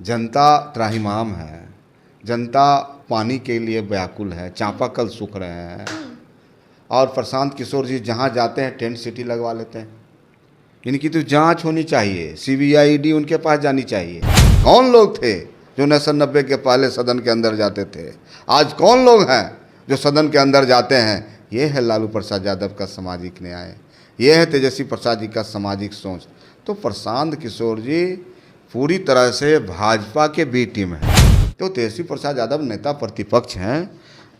जनता त्राहिमाम है, जनता पानी के लिए व्याकुल है, चापाकल सूख रहे हैं। और प्रशांत किशोर जी जहाँ जाते हैं टेंट सिटी लगवा लेते हैं। इनकी तो जांच होनी चाहिए, CBI उनके पास जानी चाहिए। कौन लोग थे जो 1990 के पहले सदन के अंदर जाते थे? आज कौन लोग हैं जो सदन के अंदर जाते हैं? ये है लालू प्रसाद यादव का सामाजिक न्याय, ये है तेजस्वी प्रसाद जी का सामाजिक सोच। तो प्रशांत किशोर जी पूरी तरह से भाजपा के बी टीम है। तो तेजस्वी प्रसाद यादव नेता प्रतिपक्ष हैं,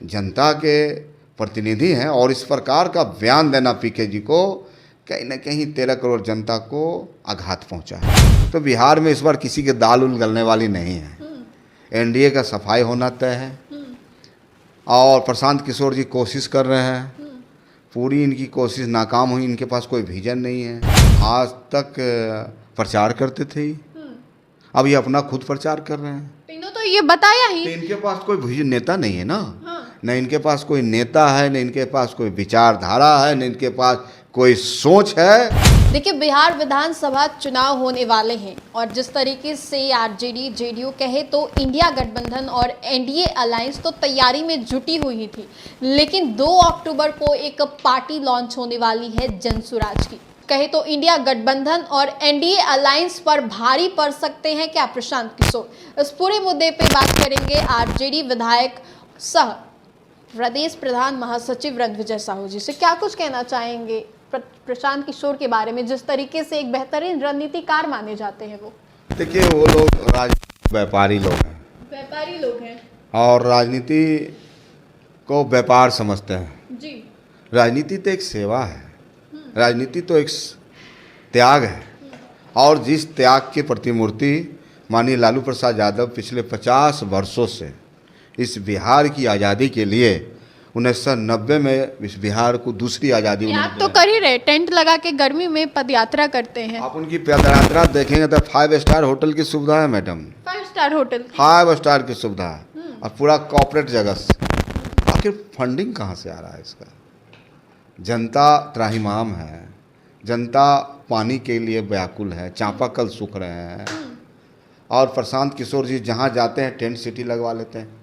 जनता के प्रतिनिधि हैं, और इस प्रकार का बयान देना पीके जी को कहीं ना कहीं 13 करोड़ जनता को आघात पहुंचा है। तो बिहार में इस बार किसी के दाल उल गलने वाली नहीं है। NDA का सफाई होना तय है, और प्रशांत किशोर जी कोशिश कर रहे हैं, पूरी इनकी कोशिश नाकाम हुई। इनके पास कोई विजन नहीं है। आज तक प्रचार करते थे, अब ये अपना खुद प्रचार कर रहे हैं। तीनों तो ये बताया ही, तो इनके पास कोई विजन नेता नहीं है ना। न इनके पास कोई नेता है, न इनके पास कोई विचारधारा है, न इनके पास कोई सोच है। देखिए बिहार विधानसभा चुनाव होने वाले हैं, और जिस तरीके से RJD JDU कहे तो इंडिया गठबंधन और NDA अलायंस तो तैयारी में जुटी हुई थी, लेकिन 2 अक्टूबर को एक पार्टी लॉन्च होने वाली है जनसुराज की। कहे तो इंडिया गठबंधन और NDA अलायंस पर भारी पड़ सकते हैं क्या प्रशांत किशोर? इस पूरे मुद्दे पे बात करेंगे RJD विधायक सह प्रदेश प्रधान महासचिव रणविजय साहू जी से। क्या कुछ कहना चाहेंगे प्रशांत किशोर के बारे में, जिस तरीके से एक बेहतरीन रणनीतिकार माने जाते हैं वो? देखिए, वो लोग व्यापारी लोग हैं, और राजनीति को व्यापार समझते हैं जी। राजनीति तो एक सेवा है, राजनीति तो एक त्याग है, और जिस त्याग की प्रतिमूर्ति माननीय लालू प्रसाद यादव पिछले 50 वर्षों से इस बिहार की आज़ादी के लिए 1990 में इस बिहार को दूसरी आज़ादी आप तो कर ही रहे, टेंट लगा के गर्मी में पदयात्रा करते हैं। आप उनकी पदयात्रा देखेंगे तो 5 स्टार होटल की सुविधा है मैडम, 5 स्टार होटल, 5 स्टार की सुविधा है, और पूरा कॉर्पोरेट जगह से। आखिर फंडिंग कहाँ से आ रहा है इसका? जनता त्राहिमाम है, जनता पानी के लिए व्याकुल है, चापाकल सूख रहे हैं। और प्रशांत किशोर जी जहाँ जाते हैं टेंट सिटी लगवा लेते हैं।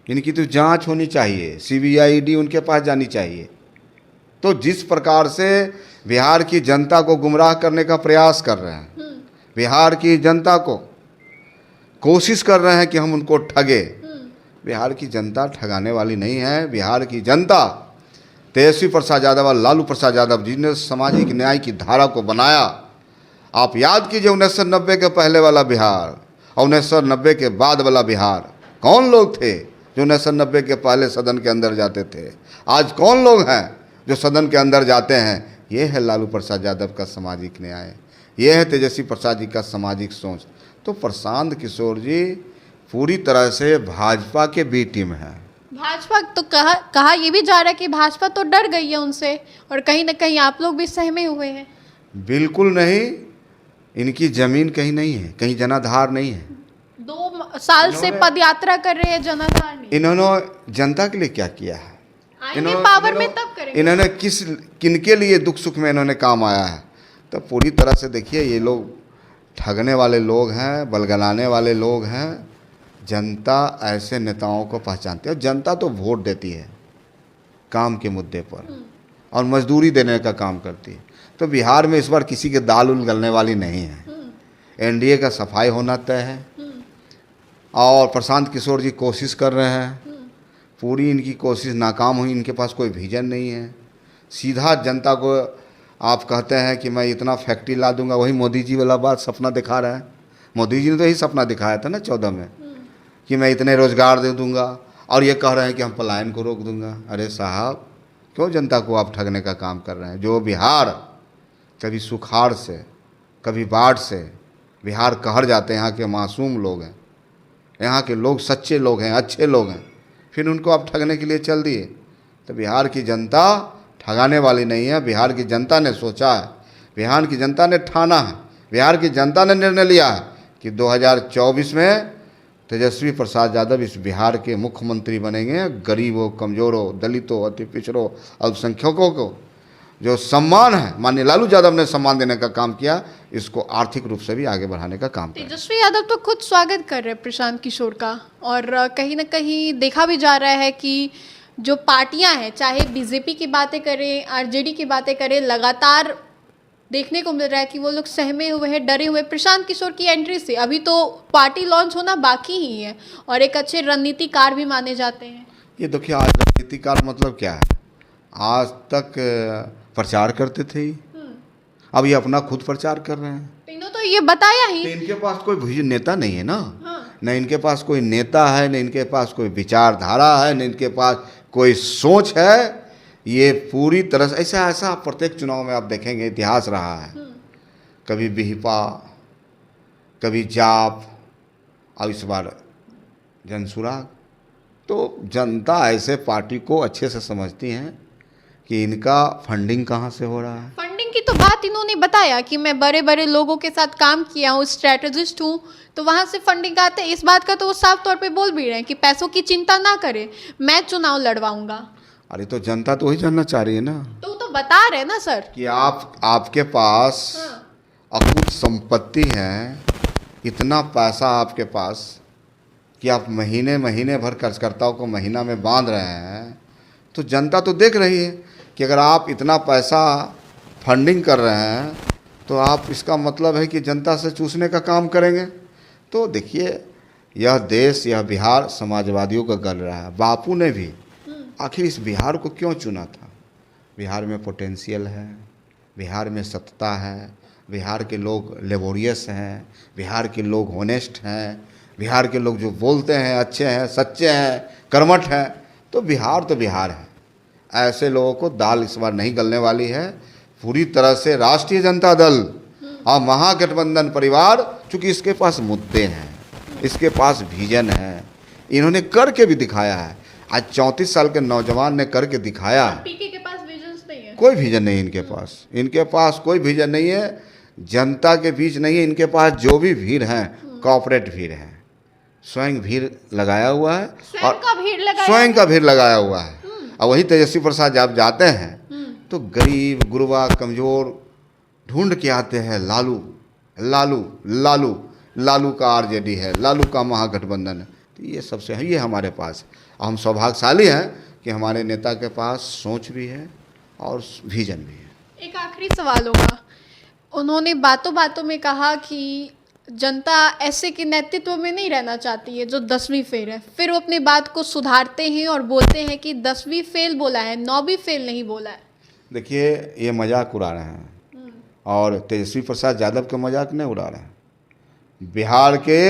इनकी तो जांच होनी चाहिए, CBI उनके पास जानी चाहिए। तो जिस प्रकार से बिहार की जनता को गुमराह करने का प्रयास कर रहे हैं, बिहार की जनता को कोशिश कर रहे हैं कि हम उनको ठगे। बिहार की जनता ठगाने वाली नहीं है। बिहार की जनता तेजस्वी प्रसाद यादव और लालू प्रसाद यादव जी ने सामाजिक न्याय की धारा को बनाया। आप याद कीजिए 1990 के पहले वाला बिहार और 1990 के बाद वाला बिहार। कौन लोग थे जो 1990 के पहले सदन के अंदर जाते थे? आज कौन लोग हैं जो सदन के अंदर जाते हैं? ये है लालू प्रसाद यादव का सामाजिक न्याय, ये है तेजस्वी प्रसाद जी का सामाजिक सोच। तो प्रशांत किशोर जी पूरी तरह से भाजपा के बी टीम है। भाजपा तो कहा ये भी जा रहा है कि भाजपा तो डर गई है उनसे, और कहीं ना कहीं आप लोग भी सहमे हुए हैं। बिल्कुल नहीं, इनकी जमीन कहीं नहीं है, कहीं जनाधार नहीं है। 2 साल से पदयात्रा कर रहे हैं, जनाधार नहीं। इन्होंने जनता के लिए क्या किया है? आएंगे पावर में तब करेंगे। इन्होंने किनके लिए दुख सुख में इन्होंने काम आया है? तो पूरी तरह से देखिए, ये लोग ठगने वाले लोग हैं, बलगलाने वाले लोग हैं। जनता ऐसे नेताओं को पहचानती है। जनता तो वोट देती है काम के मुद्दे पर, और मजदूरी देने का काम करती है। तो बिहार में इस बार किसी के दाल उल गलने वाली नहीं है। NDA का सफाई होना तय है, और प्रशांत किशोर जी कोशिश कर रहे हैं, पूरी इनकी कोशिश नाकाम हुई। इनके पास कोई विजन नहीं है। सीधा जनता को आप कहते हैं कि मैं इतना फैक्ट्री ला दूंगा, वही मोदी जी वाला बात सपना दिखा रहा है। मोदी जी ने तो यही सपना दिखाया था ना 14 में, कि मैं इतने रोज़गार दे दूंगा, और ये कह रहे हैं कि हम पलायन को रोक दूंगा। अरे साहब, क्यों जनता को आप ठगने का काम कर रहे हैं? जो बिहार कभी सुखाड़ से, कभी बाढ़ से बिहार कहर जाते हैं, यहाँ के मासूम लोग हैं, यहाँ के लोग सच्चे लोग हैं, अच्छे लोग हैं, फिर उनको आप ठगने के लिए चल दिए। तो बिहार की जनता ठगाने वाली नहीं है। बिहार की जनता ने सोचा है, बिहार की जनता ने ठाना है, बिहार की जनता ने निर्णय लिया है कि 2024 में तेजस्वी प्रसाद यादव इस बिहार के मुख्यमंत्री बनेंगे। गरीबों, कमज़ोरों, दलितों, अति पिछड़ों, अल्पसंख्यकों को जो सम्मान है, माननीय लालू यादव ने सम्मान देने का काम किया, इसको आर्थिक रूप से भी आगे बढ़ाने का काम किया। तेजस्वी यादव तो खुद स्वागत कर रहे हैं प्रशांत किशोर का, और कहीं ना कहीं देखा भी जा रहा है कि जो पार्टियां हैं, चाहे बीजेपी की बातें करें, आरजेडी की बातें करें, लगातार देखने को मिल रहा है कि वो लोग सहमे हुए हैं, डरे हुए प्रशांत किशोर की एंट्री से। अभी तो पार्टी लॉन्च होना बाकी ही है, और एक अच्छे रणनीतिकार भी माने जाते हैं। ये देखिए, आज रणनीतिकार मतलब क्या है? आज तक प्रचार करते थे, अब ये अपना खुद प्रचार कर रहे हैं। तीनों तो ये बताया ही, तो इनके पास कोई विजन नेता नहीं है ना। हाँ। न इनके पास कोई नेता है, न इनके पास कोई विचारधारा है, न इनके पास कोई सोच है। ये पूरी तरह से ऐसा प्रत्येक चुनाव में आप देखेंगे, इतिहास रहा है। कभी बिहपा, कभी जाप, और इस बार जनसुराग। तो जनता ऐसे पार्टी को अच्छे से समझती है कि इनका फंडिंग कहाँ से हो रहा है। फंडिंग की तो बात इन्होंने बताया कि मैं बड़े बड़े लोगों के साथ काम किया हूँ, स्ट्रेटेजिस्ट हूँ, तो वहाँ से फंडिंग आते हैं। इस बात का तो वो साफ तौर पे बोल भी रहे हैं कि पैसों की चिंता ना करें, मैं चुनाव लड़वाऊंगा। अरे तो जनता तो वही जानना चाह रही है ना, तो बता रहे हैं ना सर कि आपके पास अकुत संपत्ति है, इतना पैसा आपके पास कि आप महीने भर कर्जकर्ताओं को महीना में बांध रहे हैं। तो जनता तो देख रही है कि अगर आप इतना पैसा फंडिंग कर रहे हैं, तो आप, इसका मतलब है कि जनता से चूसने का काम करेंगे। तो देखिए, यह देश, यह बिहार समाजवादियों का गल रहा है। बापू ने भी आखिर इस बिहार को क्यों चुना था? बिहार में पोटेंशियल है, बिहार में सत्ता है, बिहार के लोग लेबोरियस हैं, बिहार के लोग होनेस्ट हैं, बिहार के लोग जो बोलते हैं अच्छे हैं, सच्चे हैं, कर्मठ हैं। तो बिहार है। ऐसे लोगों को दाल इस बार नहीं गलने वाली है। पूरी तरह से राष्ट्रीय जनता दल और महागठबंधन परिवार, चूँकि इसके पास मुद्दे हैं, इसके पास विजन है, इन्होंने करके भी दिखाया है। आज 34 साल के नौजवान ने करके दिखाया। पीके के पास विजन नहीं है, कोई विजन नहीं इनके पास कोई विजन नहीं है। जनता के बीच नहीं है इनके पास। जो भी भीड़ है, कॉर्पोरेट भीड़ है, स्वयं भीड़ लगाया हुआ है, और स्वयं का भीड़ लगाया हुआ है। और वही तेजस्वी प्रसाद जब जाते हैं तो गरीब, गुरबा, कमज़ोर ढूंढ के आते हैं। लालू लालू लालू लालू का आरजेडी है, लालू का महागठबंधन है। तो ये सबसे है, ये हमारे पास। हम सौभाग्यशाली हैं कि हमारे नेता के पास सोच भी है और विजन भी है। एक आखिरी सवाल होगा, उन्होंने बातों बातों में कहा कि जनता ऐसे के नेतृत्व में नहीं रहना चाहती है जो 10वीं फेल है। फिर वो अपनी बात को सुधारते हैं और बोलते हैं कि 10वीं फेल बोला है, 9वीं फेल नहीं बोला है। देखिए, ये मजाक उड़ा रहे हैं, और तेजस्वी प्रसाद यादव का मजाक नहीं उड़ा रहे हैं, बिहार के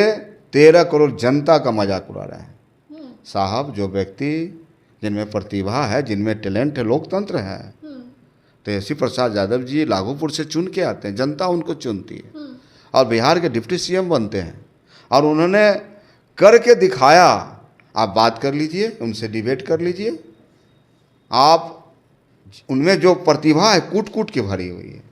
13 करोड़ जनता का मजाक उड़ा रहे हैं। साहब, जो व्यक्ति जिनमें प्रतिभा है, जिनमें टैलेंट है, लोकतंत्र है, तेजस्वी प्रसाद यादव जी लाघोपुर से चुन के आते हैं, जनता उनको चुनती है, और बिहार के डिप्टी सीएम बनते हैं, और उन्होंने करके दिखाया। आप बात कर लीजिए, उनसे डिबेट कर लीजिए, आप उनमें जो प्रतिभा है कूट कूट के भरी हुई है।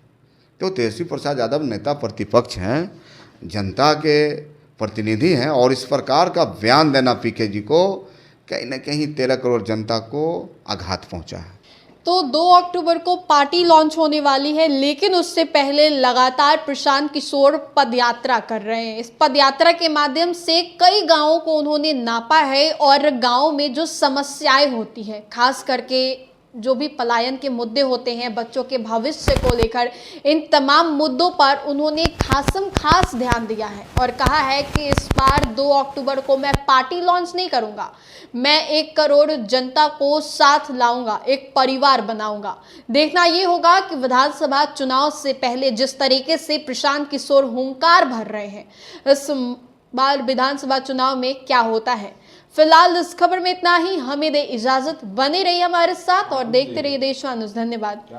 तो तेजस्वी प्रसाद यादव नेता प्रतिपक्ष हैं, जनता के प्रतिनिधि हैं, और इस प्रकार का बयान देना पीके जी को कहीं ना कहीं 13 करोड़ जनता को आघात पहुंचा है। तो 2 अक्टूबर को पार्टी लॉन्च होने वाली है, लेकिन उससे पहले लगातार प्रशांत किशोर पदयात्रा कर रहे हैं। इस पदयात्रा के माध्यम से कई गांवों को उन्होंने नापा है, और गांव में जो समस्याएं होती है, खास करके जो भी पलायन के मुद्दे होते हैं, बच्चों के भविष्य को लेकर, इन तमाम मुद्दों पर उन्होंने खास ध्यान दिया है, और कहा है कि इस बार 2 अक्टूबर को मैं पार्टी लॉन्च नहीं करूंगा, मैं 1 करोड़ जनता को साथ लाऊंगा, एक परिवार बनाऊंगा। देखना ये होगा कि विधानसभा चुनाव से पहले जिस तरीके से प्रशांत किशोर हुंकार भर रहे हैं, इस बार विधानसभा चुनाव में क्या होता है। फिलहाल इस खबर में इतना ही। हमें दे इजाजत, बने रहिए हमारे साथ और देखते रहिए देशवा न्यूज़। धन्यवाद।